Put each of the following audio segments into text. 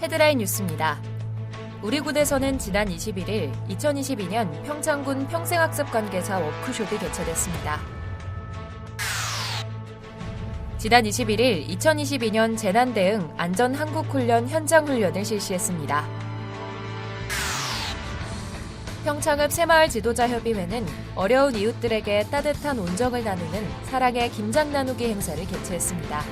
헤드라인 뉴스입니다. 우리 군에서는 지난 21일 2022년 평창군 평생학습 관계사 워크숍이 개최됐습니다. 지난 21일 2022년 재난대응 안전한국훈련 현장훈련을 실시했습니다. 평창읍 새마을 지도자협의회는 어려운 이웃들에게 따뜻한 온정을 나누는 사랑의 김장 나누기 행사를 개최했습니다.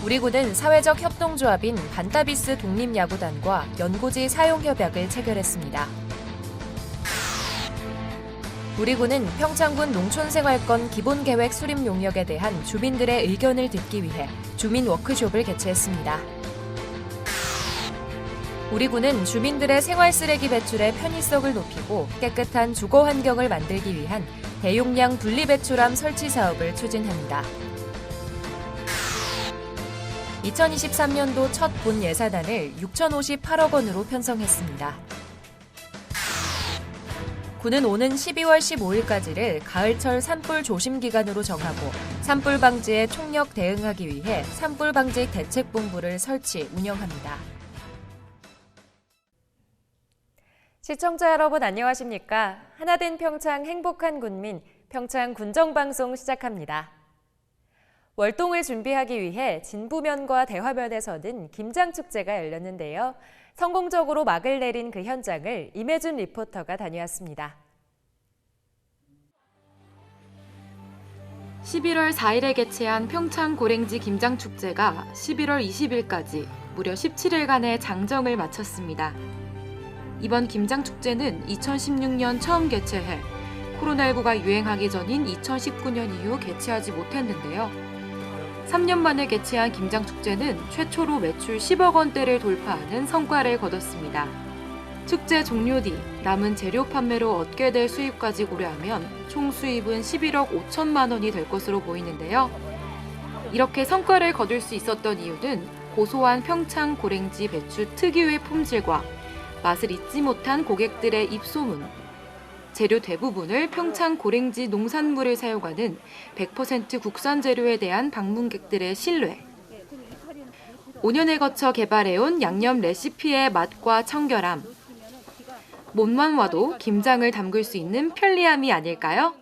우리 군은 사회적 협동조합인 반타비스 독립야구단과 연고지 사용협약을 체결했습니다. 우리 군은 평창군 농촌생활권 기본계획 수립 용역에 대한 주민들의 의견을 듣기 위해 주민 워크숍을 개최했습니다. 우리 군은 주민들의 생활 쓰레기 배출의 편의성을 높이고 깨끗한 주거 환경을 만들기 위한 대용량 분리배출함 설치 사업을 추진합니다. 2023년도 첫 본 예산안을 6,058억 원으로 편성했습니다. 군은 오는 12월 15일까지를 가을철 산불 조심 기간으로 정하고 산불 방지에 총력 대응하기 위해 산불 방지 대책본부를 설치, 운영합니다. 시청자 여러분 안녕하십니까? 하나된 평창 행복한 군민 평창 군정방송 시작합니다. 월동을 준비하기 위해 진부면과 대화면에서는 김장축제가 열렸는데요. 성공적으로 막을 내린 그 현장을 임혜준 리포터가 다녀왔습니다. 11월 4일에 개최한 평창 고랭지 김장축제가 11월 20일까지 무려 17일간의 장정을 마쳤습니다. 이번 김장축제는 2016년 처음 개최해 코로나19가 유행하기 전인 2019년 이후 개최하지 못했는데요. 3년 만에 개최한 김장축제는 최초로 매출 10억 원대를 돌파하는 성과를 거뒀습니다. 축제 종료 뒤 남은 재료 판매로 얻게 될 수입까지 고려하면 총 수입은 11억 5천만 원이 될 것으로 보이는데요. 이렇게 성과를 거둘 수 있었던 이유는 고소한 평창 고랭지 배추 특유의 품질과 맛을 잊지 못한 고객들의 입소문, 재료 대부분을 평창 고랭지 농산물을 사용하는 100% 국산 재료에 대한 방문객들의 신뢰, 5년에 거쳐 개발해온 양념 레시피의 맛과 청결함, 몸만 와도 김장을 담글 수 있는 편리함이 아닐까요?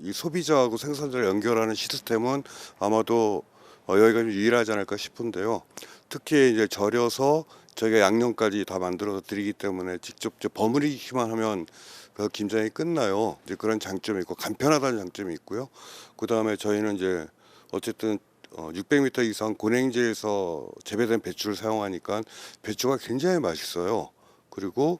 이 소비자하고 생산자를 연결하는 시스템은 아마도 여기가 좀 유일하지 않을까 싶은데요. 특히 이제 절여서 저희가 양념까지 다 만들어서 드리기 때문에 직접 버무리기만 하면 그 김장이 끝나요. 이제 그런 장점이 있고 간편하다는 장점이 있고요. 그 다음에 저희는 이제 어쨌든 600m 이상 고랭지에서 재배된 배추를 사용하니까 배추가 굉장히 맛있어요. 그리고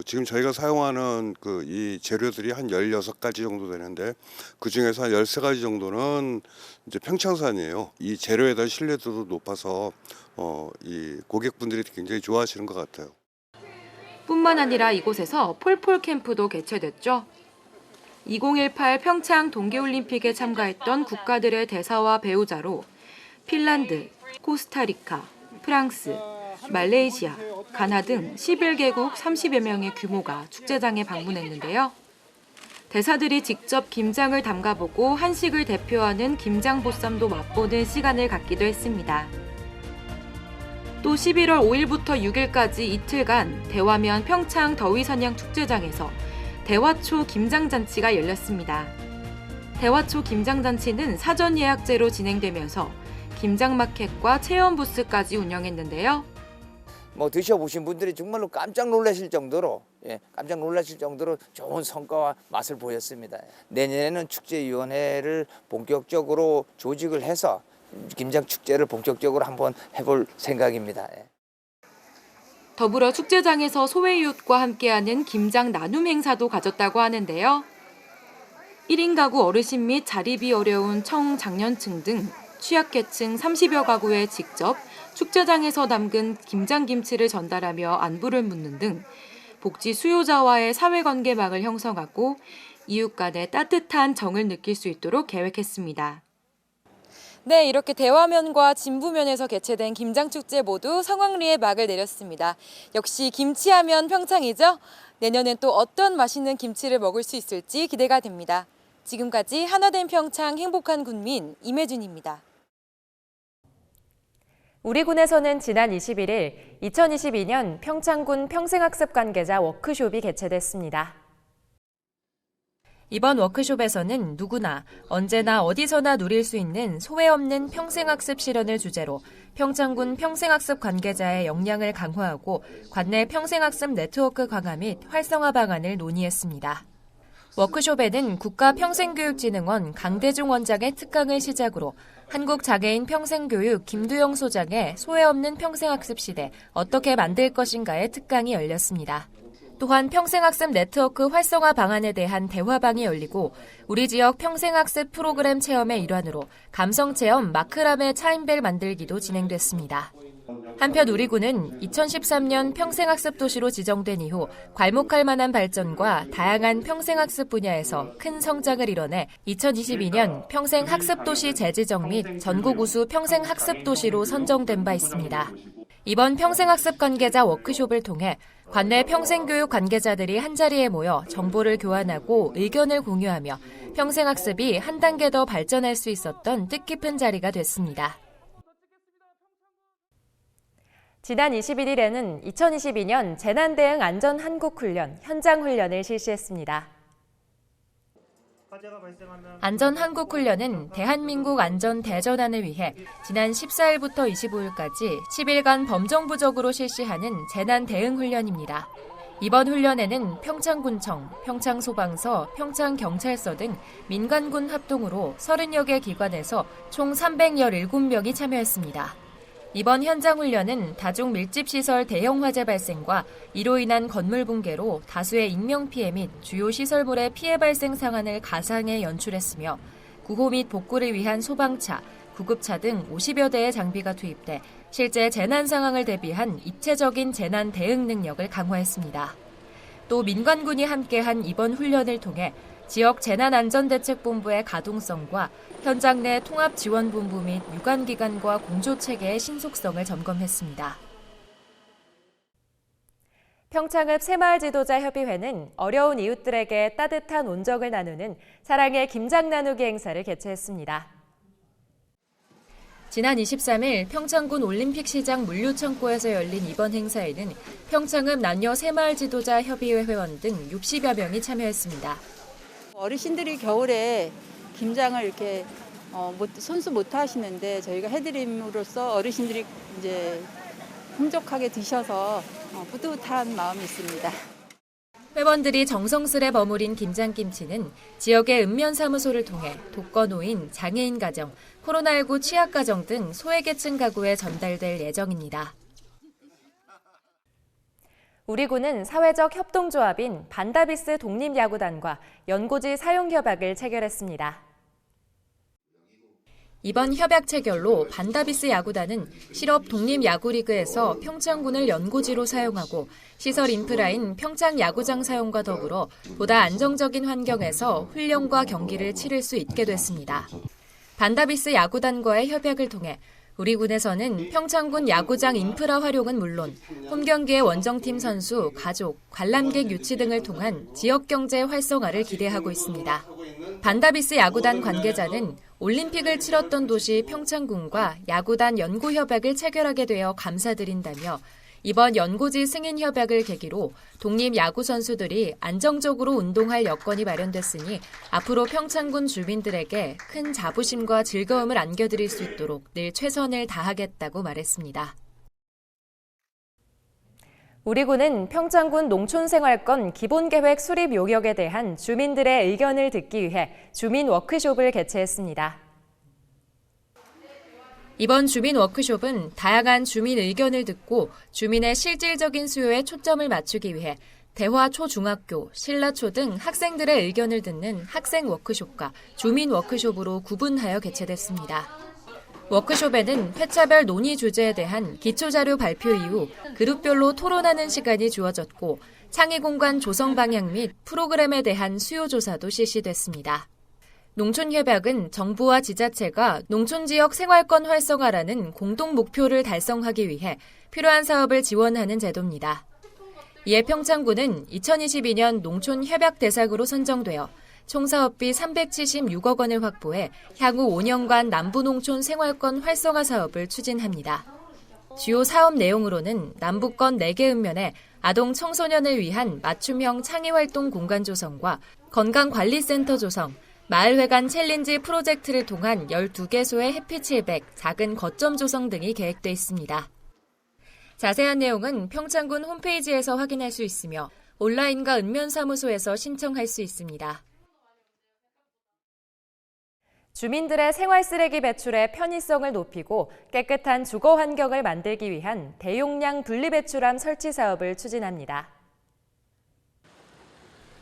지금 저희가 사용하는 이 재료들이 한 16가지 정도 되는데 그 중에서 한 13가지 정도는 이제 평창산이에요. 이 재료에 대한 신뢰도도 높아서 이 고객분들이 굉장히 좋아하시는 것 같아요. 뿐만 아니라 이곳에서 폴폴 캠프도 개최됐죠. 2018 평창 동계올림픽에 참가했던 국가들의 대사와 배우자로 핀란드, 코스타리카, 프랑스, 말레이시아, 가나 등 11개국 30여 명의 규모가 축제장에 방문했는데요. 대사들이 직접 김장을 담가보고 한식을 대표하는 김장보쌈도 맛보는 시간을 갖기도 했습니다. 또 11월 5일부터 6일까지 이틀간 대화면 평창 더위선양 축제장에서 대화초 김장잔치가 열렸습니다. 대화초 김장잔치는 사전 예약제로 진행되면서 김장마켓과 체험 부스까지 운영했는데요. 드셔보신 분들이 정말로 깜짝 놀라실 정도로 좋은 성과와 맛을 보였습니다. 내년에는 축제위원회를 본격적으로 조직을 해서 김장축제를 본격적으로 한번 해볼 생각입니다. 더불어 축제장에서 소외이웃과 함께하는 김장 나눔 행사도 가졌다고 하는데요. 1인 가구 어르신 및 자립이 어려운 청장년층 등 취약계층 30여 가구에 직접 축제장에서 담근 김장김치를 전달하며 안부를 묻는 등 복지 수요자와의 사회관계망을 형성하고 이웃 간의 따뜻한 정을 느낄 수 있도록 계획했습니다. 네, 이렇게 대화면과 진부면에서 개최된 김장축제 모두 성황리에 막을 내렸습니다. 역시 김치하면 평창이죠? 내년엔 또 어떤 맛있는 김치를 먹을 수 있을지 기대가 됩니다. 지금까지 하나된 평창 행복한 군민 임혜준입니다. 우리군에서는 지난 21일 2022년 평창군 평생학습 관계자 워크숍이 개최됐습니다. 이번 워크숍에서는 누구나 언제나 어디서나 누릴 수 있는 소외 없는 평생학습 실현을 주제로 평창군 평생학습 관계자의 역량을 강화하고 관내 평생학습 네트워크 강화 및 활성화 방안을 논의했습니다. 워크숍에는 국가평생교육진흥원 강대중 원장의 특강을 시작으로 한국장애인 평생교육 김두영 소장의 소외 없는 평생학습 시대 어떻게 만들 것인가의 특강이 열렸습니다. 또한 평생학습 네트워크 활성화 방안에 대한 대화방이 열리고 우리 지역 평생학습 프로그램 체험의 일환으로 감성체험 마크라메 차인벨 만들기도 진행됐습니다. 한편 우리군은 2013년 평생학습 도시로 지정된 이후 괄목할 만한 발전과 다양한 평생학습 분야에서 큰 성장을 이뤄내 2022년 평생학습도시 재지정 및 전국 우수 평생학습도시로 선정된 바 있습니다. 이번 평생학습 관계자 워크숍을 통해 관내 평생교육 관계자들이 한자리에 모여 정보를 교환하고 의견을 공유하며 평생학습이 한 단계 더 발전할 수 있었던 뜻깊은 자리가 됐습니다. 지난 21일에는 2022년 재난대응 안전한국훈련 현장훈련을 실시했습니다. 안전한국훈련은 대한민국 안전대전환을 위해 지난 14일부터 25일까지 10일간 범정부적으로 실시하는 재난대응훈련입니다. 이번 훈련에는 평창군청, 평창소방서, 평창경찰서 등 민간군 합동으로 30여 개 기관에서 총 317명이 참여했습니다. 이번 현장훈련은 다중 밀집시설 대형 화재 발생과 이로 인한 건물 붕괴로 다수의 인명피해 및 주요 시설물의 피해 발생 상황을 가상에 연출했으며 구호 및 복구를 위한 소방차, 구급차 등 50여 대의 장비가 투입돼 실제 재난 상황을 대비한 입체적인 재난 대응 능력을 강화했습니다. 또 민간군이 함께한 이번 훈련을 통해 지역 재난안전대책본부의 가동성과 현장 내 통합지원본부 및 유관기관과 공조체계의 신속성을 점검했습니다. 평창읍 새마을지도자협의회는 어려운 이웃들에게 따뜻한 온정을 나누는 사랑의 김장 나누기 행사를 개최했습니다. 지난 23일 평창군 올림픽시장 물류창고에서 열린 이번 행사에는 평창읍 남녀 새마을지도자협의회 회원 등 60여 명이 참여했습니다. 어르신들이 겨울에 김장을 이렇게 손수 못 하시는데 저희가 해드림으로써 어르신들이 이제 풍족하게 드셔서 뿌듯한 마음이 있습니다. 회원들이 정성스레 버무린 김장김치는 지역의 읍면사무소를 통해 독거노인, 장애인 가정, 코로나19 취약가정 등 소외계층 가구에 전달될 예정입니다. 우리군은 사회적 협동조합인 반다비스 독립야구단과 연고지 사용협약을 체결했습니다. 이번 협약 체결로 반다비스 야구단은 실업 독립야구리그에서 평창군을 연고지로 사용하고 시설 인프라인 평창야구장 사용과 더불어 보다 안정적인 환경에서 훈련과 경기를 치를 수 있게 됐습니다. 반다비스 야구단과의 협약을 통해 우리군에서는 평창군 야구장 인프라 활용은 물론 홈경기의 원정팀 선수, 가족, 관람객 유치 등을 통한 지역경제 활성화를 기대하고 있습니다. 반다비스 야구단 관계자는 올림픽을 치렀던 도시 평창군과 야구단 연고협약을 체결하게 되어 감사드린다며 이번 연고지 승인 협약을 계기로 독립 야구 선수들이 안정적으로 운동할 여건이 마련됐으니 앞으로 평창군 주민들에게 큰 자부심과 즐거움을 안겨드릴 수 있도록 늘 최선을 다하겠다고 말했습니다. 우리군은 평창군 농촌생활권 기본계획 수립 요격에 대한 주민들의 의견을 듣기 위해 주민 워크숍을 개최했습니다. 이번 주민 워크숍은 다양한 주민 의견을 듣고 주민의 실질적인 수요에 초점을 맞추기 위해 대화 초중학교, 신라초 등 학생들의 의견을 듣는 학생 워크숍과 주민 워크숍으로 구분하여 개최됐습니다. 워크숍에는 회차별 논의 주제에 대한 기초자료 발표 이후 그룹별로 토론하는 시간이 주어졌고 창의 공간 조성 방향 및 프로그램에 대한 수요 조사도 실시됐습니다. 농촌협약은 정부와 지자체가 농촌지역 생활권 활성화라는 공동 목표를 달성하기 위해 필요한 사업을 지원하는 제도입니다. 이에 평창군은 2022년 농촌협약 대상으로 선정되어 총 사업비 376억 원을 확보해 향후 5년간 남부농촌 생활권 활성화 사업을 추진합니다. 주요 사업 내용으로는 남북권 4개 읍면에 아동 청소년을 위한 맞춤형 창의활동 공간 조성과 건강관리센터 조성, 마을회관 챌린지 프로젝트를 통한 12개소의 햇빛700 작은 거점 조성 등이 계획돼 있습니다. 자세한 내용은 평창군 홈페이지에서 확인할 수 있으며 온라인과 읍면사무소에서 신청할 수 있습니다. 주민들의 생활 쓰레기 배출의 편의성을 높이고 깨끗한 주거 환경을 만들기 위한 대용량 분리배출함 설치 사업을 추진합니다.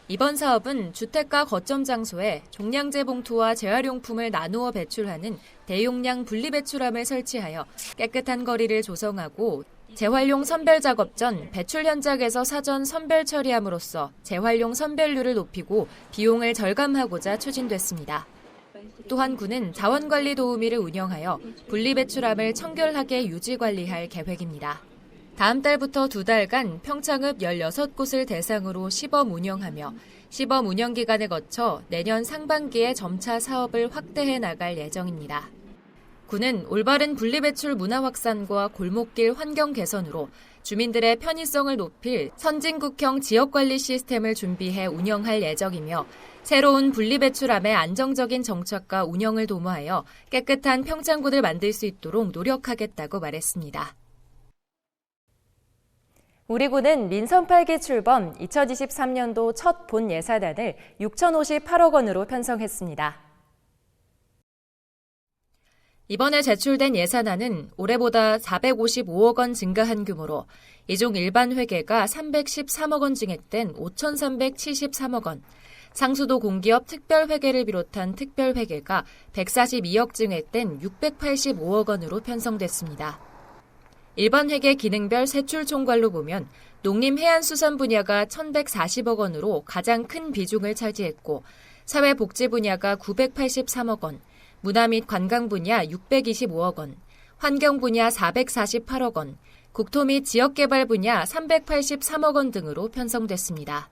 이번 사업은 주택가 거점 장소에 종량제 봉투와 재활용품을 나누어 배출하는 대용량 분리배출함을 설치하여 깨끗한 거리를 조성하고 재활용 선별 작업 전 배출 현장에서 사전 선별 처리함으로써 재활용 선별률을 높이고 비용을 절감하고자 추진됐습니다. 또한 군은 자원관리 도우미를 운영하여 분리배출함을 청결하게 유지관리할 계획입니다. 다음 달부터 2달간 평창읍 16곳을 대상으로 시범 운영하며 시범 운영 기간을 거쳐 내년 상반기에 점차 사업을 확대해 나갈 예정입니다. 군은 올바른 분리배출 문화 확산과 골목길 환경 개선으로 주민들의 편의성을 높일 선진국형 지역관리 시스템을 준비해 운영할 예정이며 새로운 분리배출함의 안정적인 정착과 운영을 도모하여 깨끗한 평창군을 만들 수 있도록 노력하겠다고 말했습니다. 우리 군은 민선 8기 출범 2023년도 첫 본 예산안을 6,058억 원으로 편성했습니다. 이번에 제출된 예산안은 올해보다 455억 원 증가한 규모로 이중 일반 회계가 313억 원 증액된 5,373억 원, 상수도 공기업 특별회계를 비롯한 특별회계가 142억 증액된 685억 원으로 편성됐습니다. 일반 회계 기능별 세출 총괄로 보면 농림해안수산 분야가 1,140억 원으로 가장 큰 비중을 차지했고 사회복지 분야가 983억 원, 문화 및 관광 분야 625억 원, 환경 분야 448억 원, 국토 및 지역개발 분야 383억 원 등으로 편성됐습니다.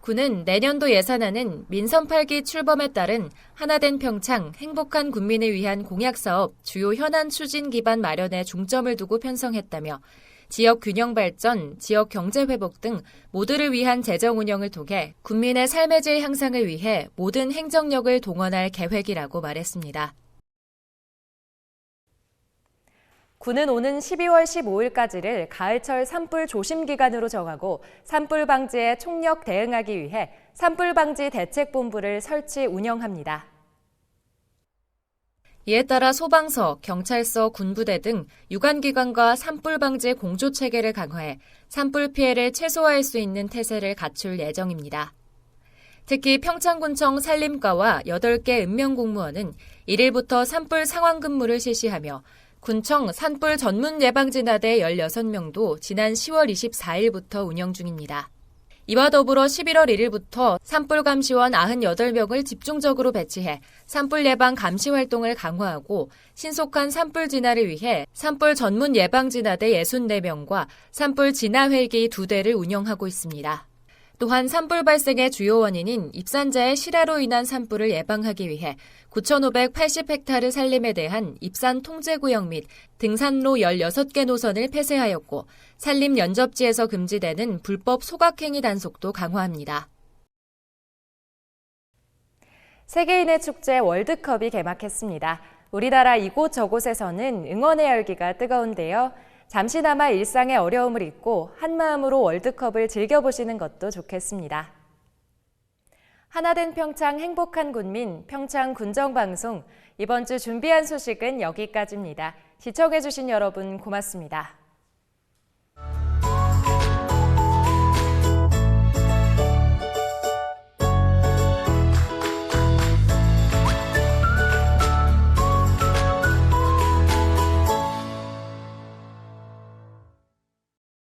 군은 내년도 예산안은 민선 8기 출범에 따른 하나된 평창, 행복한 군민을 위한 공약사업 주요 현안 추진 기반 마련에 중점을 두고 편성했다며 지역 균형 발전, 지역 경제 회복 등 모두를 위한 재정 운영을 통해 국민의 삶의 질 향상을 위해 모든 행정력을 동원할 계획이라고 말했습니다. 군은 오는 12월 15일까지를 가을철 산불 조심 기간으로 정하고 산불 방지에 총력 대응하기 위해 산불 방지 대책본부를 설치 운영합니다. 이에 따라 소방서, 경찰서, 군부대 등 유관기관과 산불 방지 공조 체계를 강화해 산불 피해를 최소화할 수 있는 태세를 갖출 예정입니다. 특히 평창군청 산림과와 8개 읍면 공무원은 1일부터 산불 상황 근무를 실시하며 군청 산불 전문 예방진화대 16명도 지난 10월 24일부터 운영 중입니다. 이와 더불어 11월 1일부터 산불 감시원 98명을 집중적으로 배치해 산불 예방 감시 활동을 강화하고 신속한 산불 진화를 위해 산불 전문 예방진화대 64명과 산불 진화 헬기 2대를 운영하고 있습니다. 또한 산불 발생의 주요 원인인 입산자의 실화로 인한 산불을 예방하기 위해 9,580헥타르 산림에 대한 입산 통제구역 및 등산로 16개 노선을 폐쇄하였고 산림 연접지에서 금지되는 불법 소각행위 단속도 강화합니다. 세계인의 축제 월드컵이 개막했습니다. 우리나라 이곳저곳에서는 응원의 열기가 뜨거운데요. 잠시나마 일상의 어려움을 잊고 한마음으로 월드컵을 즐겨보시는 것도 좋겠습니다. 하나된 평창 행복한 군민 평창 군정방송 이번 주 준비한 소식은 여기까지입니다. 시청해주신 여러분 고맙습니다.